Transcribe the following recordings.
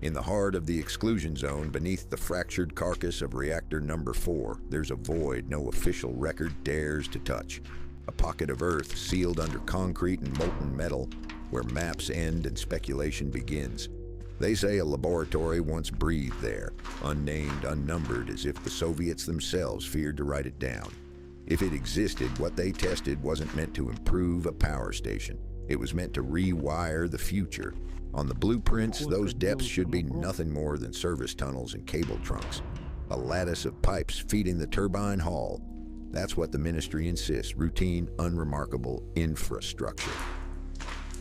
In the heart of the exclusion zone, beneath the fractured carcass of reactor number 4, there's a void no official record dares to touch. A pocket of earth sealed under concrete and molten metal, where maps end and speculation begins. They say a laboratory once breathed there, unnamed, unnumbered, as if the Soviets themselves feared to write it down. If it existed, what they tested wasn't meant to improve a power station. It was meant to rewire the future. On the blueprints, those depths should be nothing more than service tunnels and cable trunks. A lattice of pipes feeding the turbine hall. That's what the ministry insists, routine, unremarkable infrastructure.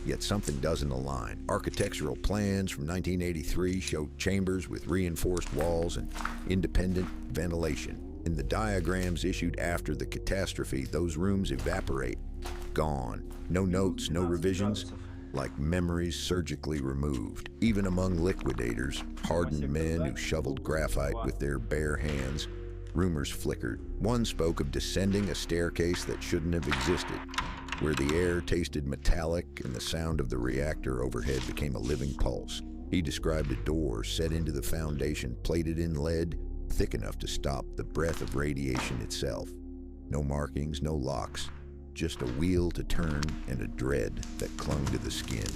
Yet something doesn't align. Architectural plans from 1983 showed chambers with reinforced walls and independent ventilation. In the diagrams issued after the catastrophe, those rooms evaporate. Gone. No notes, no revisions, like memories surgically removed. Even among liquidators, hardened men who shoveled graphite with their bare hands, rumors flickered. One spoke of descending a staircase that shouldn't have existed, where the air tasted metallic and the sound of the reactor overhead became a living pulse. He described a door set into the foundation, plated in lead, thick enough to stop the breath of radiation itself. No markings, no locks, just a wheel to turn and a dread that clung to the skin.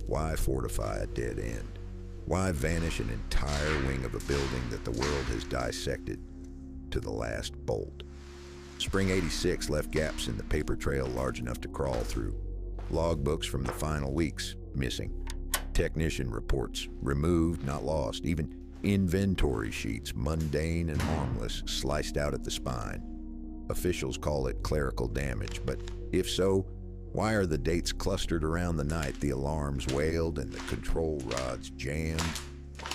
Why fortify a dead end? Why vanish an entire wing of a building that the world has dissected to the last bolt? Spring '86 left gaps in the paper trail large enough to crawl through. Logbooks from the final weeks, missing. Technician reports, removed, not lost. Even inventory sheets, mundane and harmless, sliced out at the spine. Officials call it clerical damage, but if so, why are the dates clustered around the night the alarms wailed and the control rods jammed?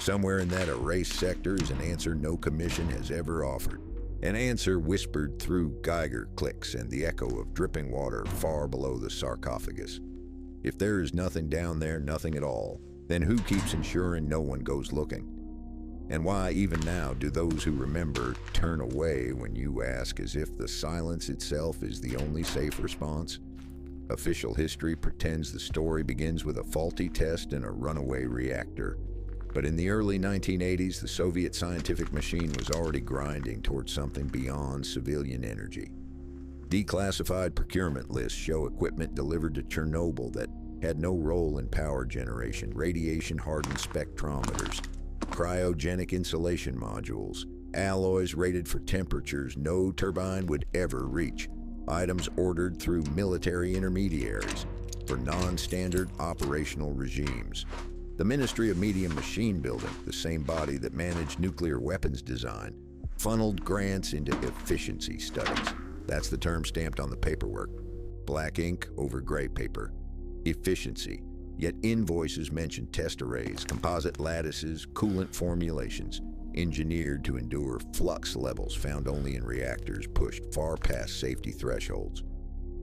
Somewhere in that erased sector is an answer no commission has ever offered. An answer whispered through Geiger clicks and the echo of dripping water far below the sarcophagus. If there is nothing down there, nothing at all, then who keeps ensuring no one goes looking? And why, even now, do those who remember turn away when you ask, as if the silence itself is the only safe response? Official history pretends the story begins with a faulty test and a runaway reactor. But in the early 1980s, the Soviet scientific machine was already grinding towards something beyond civilian energy. Declassified procurement lists show equipment delivered to Chernobyl that had no role in power generation, radiation-hardened spectrometers, cryogenic insulation modules, alloys rated for temperatures no turbine would ever reach, items ordered through military intermediaries for non-standard operational regimes. The Ministry of Medium Machine Building, the same body that managed nuclear weapons design, funneled grants into efficiency studies. That's the term stamped on the paperwork. Black ink over gray paper. Efficiency. Yet invoices mention test arrays, composite lattices, coolant formulations, engineered to endure flux levels found only in reactors pushed far past safety thresholds.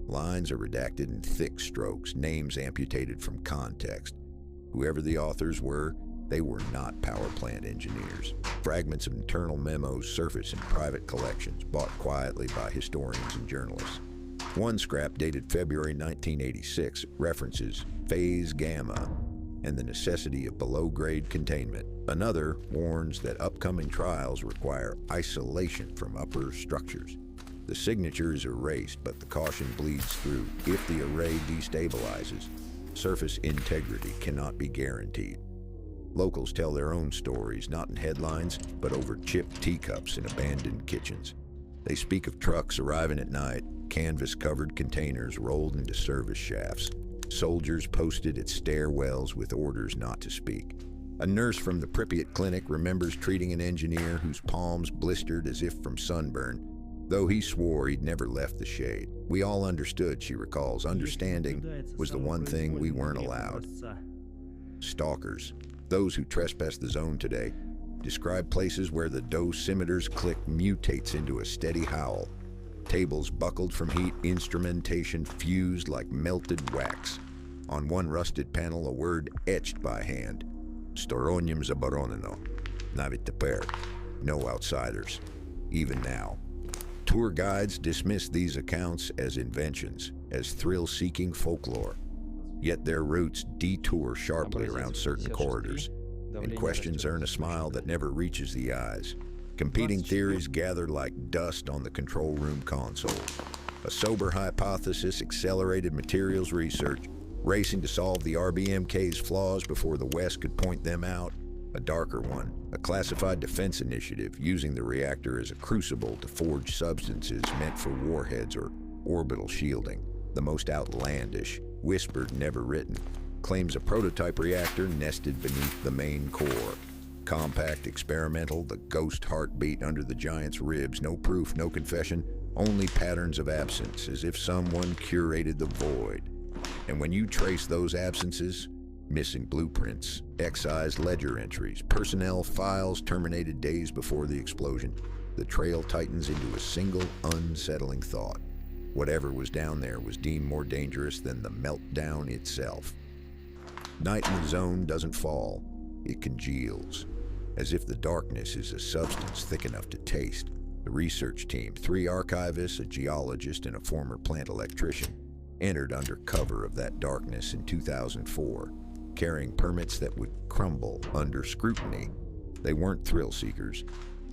Lines are redacted in thick strokes, names amputated from context. Whoever the authors were, they were not power plant engineers. Fragments of internal memos surface in private collections, bought quietly by historians and journalists. One scrap dated February 1986 references phase gamma and the necessity of below-grade containment. Another warns that upcoming trials require isolation from upper structures. The signature is erased, but the caution bleeds through. If the array destabilizes, surface integrity cannot be guaranteed. Locals tell their own stories, not in headlines, but over chipped teacups in abandoned kitchens. They speak of trucks arriving at night, canvas-covered containers rolled into service shafts, soldiers posted at stairwells with orders not to speak. A nurse from the Pripyat clinic remembers treating an engineer whose palms blistered as if from sunburn, though he swore he'd never left the shade. We all understood, she recalls. Understanding was the one thing we weren't allowed. Stalkers, those who trespass the zone today, describe places where the dosimeter's click mutates into a steady howl. Tables buckled from heat, instrumentation fused like melted wax. On one rusted panel, a word etched by hand. Storonium zaboroneno. Навіть тепер. No outsiders. Even now. Tour guides dismiss these accounts as inventions, as thrill-seeking folklore. Yet their routes detour sharply around certain corridors. and questions earn a smile that never reaches the eyes. Competing theories gather like dust on the control room console. A sober hypothesis accelerated materials research, racing to solve the RBMK's flaws before the West could point them out. A darker one, a classified defense initiative using the reactor as a crucible to forge substances meant for warheads or orbital shielding. The most outlandish, whispered, never written, claims a prototype reactor nested beneath the main core. Compact, experimental, the ghost heartbeat under the giant's ribs. No proof, no confession, only patterns of absence, as if someone curated the void. And when you trace those absences, missing blueprints, excised ledger entries, personnel files terminated days before the explosion, the trail tightens into a single unsettling thought. Whatever was down there was deemed more dangerous than the meltdown itself. Night in the zone doesn't fall, it congeals, as if the darkness is a substance thick enough to taste. The research team, 3 archivists, a geologist, and a former plant electrician, entered under cover of that darkness in 2004, carrying permits that would crumble under scrutiny. They weren't thrill seekers.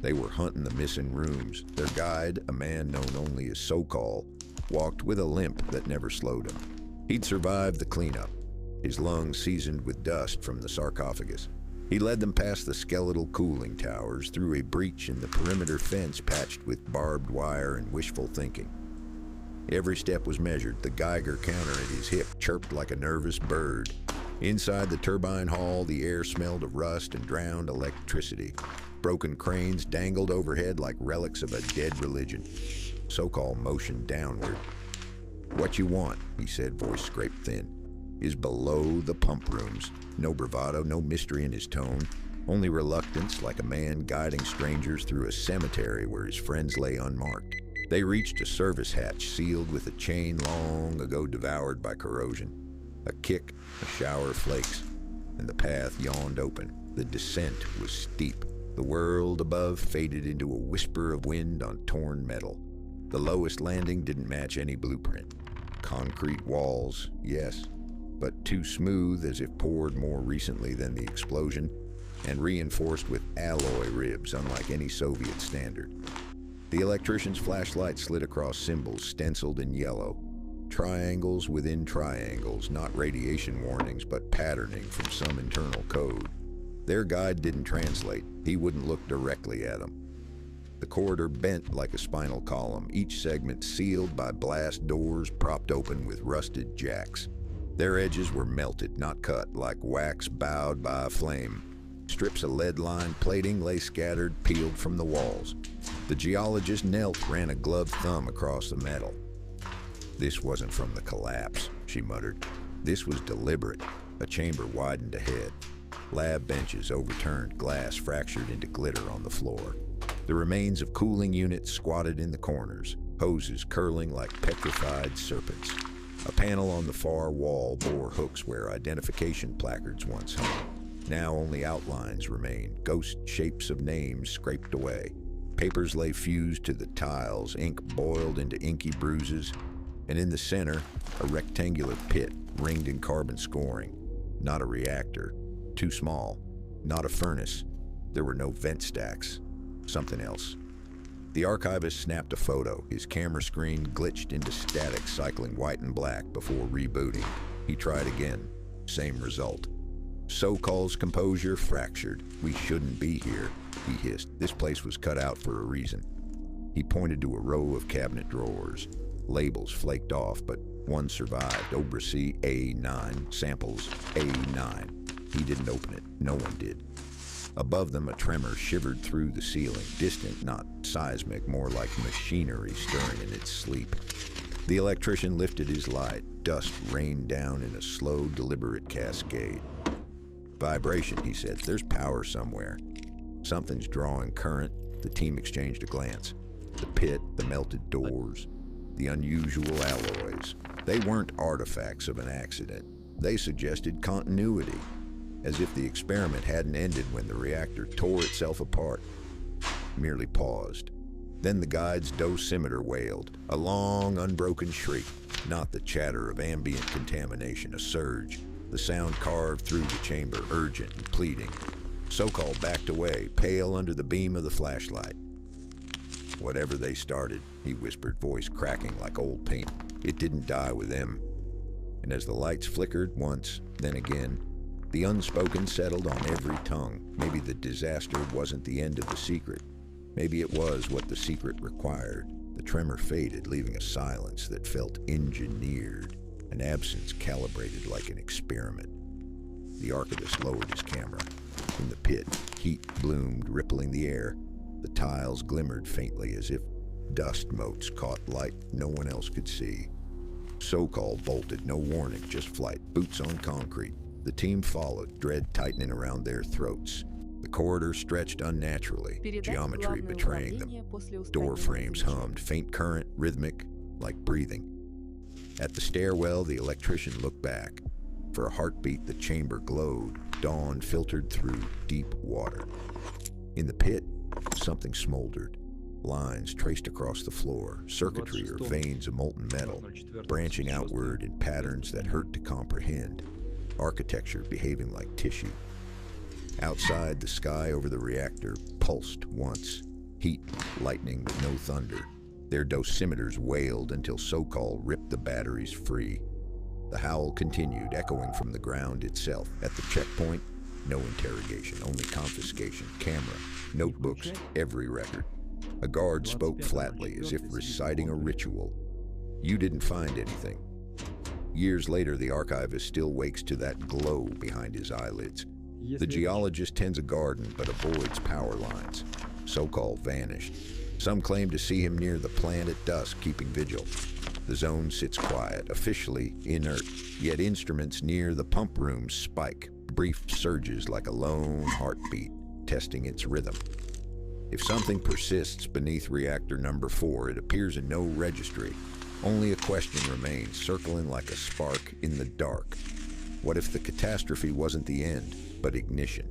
They were hunting the missing rooms. Their guide, a man known only as So-Call, walked with a limp that never slowed him. He'd survived the cleanup, his lungs seasoned with dust from the sarcophagus. He led them past the skeletal cooling towers, through a breach in the perimeter fence patched with barbed wire and wishful thinking. Every step was measured. The Geiger counter at his hip chirped like a nervous bird. Inside the turbine hall, the air smelled of rust and drowned electricity. Broken cranes dangled overhead like relics of a dead religion. So-Call motioned downward. "What you want," he said, voice scraped thin, "is below the pump rooms." No bravado, no mystery in his tone, only reluctance, like a man guiding strangers through a cemetery where his friends lay unmarked. They reached a service hatch sealed with a chain long ago devoured by corrosion. A kick, a shower of flakes, and the path yawned open. The descent was steep. The world above faded into a whisper of wind on torn metal. The lowest landing didn't match any blueprint. Concrete walls, yes, but too smooth, as if poured more recently than the explosion, and reinforced with alloy ribs unlike any Soviet standard. The electrician's flashlight slid across symbols stenciled in yellow. Triangles within triangles, not radiation warnings, but patterning from some internal code. Their guide didn't translate. He wouldn't look directly at them. The corridor bent like a spinal column, each segment sealed by blast doors propped open with rusted jacks. Their edges were melted, not cut, like wax bowed by a flame. Strips of lead-lined plating lay scattered, peeled from the walls. The geologist knelt, ran a gloved thumb across the metal. "This wasn't from the collapse," she muttered. "This was deliberate." A chamber widened ahead. Lab benches overturned, glass fractured into glitter on the floor. The remains of cooling units squatted in the corners, hoses curling like petrified serpents. A panel on the far wall bore hooks where identification placards once hung. Now only outlines remained, ghost shapes of names scraped away. Papers lay fused to the tiles, ink boiled into inky bruises, and in the center, a rectangular pit ringed in carbon scoring. Not a reactor. Too small. Not a furnace. There were no vent stacks. Something else. The archivist snapped a photo. His camera screen glitched into static, cycling white and black before rebooting. He tried again. Same result. So-Call's composure fractured. "We shouldn't be here," he hissed. "This place was cut out for a reason." He pointed to a row of cabinet drawers. Labels flaked off, but one survived. Obrasi A9, samples A9. He didn't open it. No one did. Above them, a tremor shivered through the ceiling, distant, not seismic, more like machinery stirring in its sleep. The electrician lifted his light. Dust rained down in a slow, deliberate cascade. "Vibration," he said. "There's power somewhere. Something's drawing current." The team exchanged a glance. The pit, the melted doors, the unusual alloys. They weren't artifacts of an accident. They suggested continuity, as if the experiment hadn't ended when the reactor tore itself apart, merely paused. Then the guide's dosimeter wailed, a long, unbroken shriek, not the chatter of ambient contamination, a surge. The sound carved through the chamber, urgent and pleading. Sokol backed away, pale under the beam of the flashlight. "Whatever they started," he whispered, voice cracking like old paint, "it didn't die with them." And as the lights flickered once, then again, the unspoken settled on every tongue. Maybe the disaster wasn't the end of the secret. Maybe it was what the secret required. The tremor faded, leaving a silence that felt engineered, an absence calibrated like an experiment. The archivist lowered his camera. In the pit, heat bloomed, rippling the air. The tiles glimmered faintly as if dust motes caught light no one else could see. Sokol bolted, no warning, just flight, boots on concrete. The team followed, dread tightening around their throats. The corridor stretched unnaturally, geometry betraying them. Door frames hummed, faint current, rhythmic, like breathing. At the stairwell, the electrician looked back. For a heartbeat, the chamber glowed. Dawn filtered through deep water. In the pit, something smoldered. Lines traced across the floor, circuitry or veins of molten metal, branching outward in patterns that hurt to comprehend. Architecture behaving like tissue. Outside, the sky over the reactor pulsed once. Heat, lightning with no thunder. Their dosimeters wailed until Sokol ripped the batteries free. The howl continued, echoing from the ground itself. At the checkpoint, no interrogation, only confiscation. Camera, notebooks, every record. A guard spoke flatly, as if reciting a ritual. "You didn't find anything." Years later, the archivist still wakes to that glow behind his eyelids. The geologist tends a garden, but avoids power lines. Sokol vanished. Some claim to see him near the plant at dusk, keeping vigil. The zone sits quiet, officially inert, yet instruments near the pump room spike, brief surges like a lone heartbeat, testing its rhythm. If something persists beneath reactor number 4, it appears in no registry. Only a question remains, circling like a spark in the dark. What if the catastrophe wasn't the end, but ignition?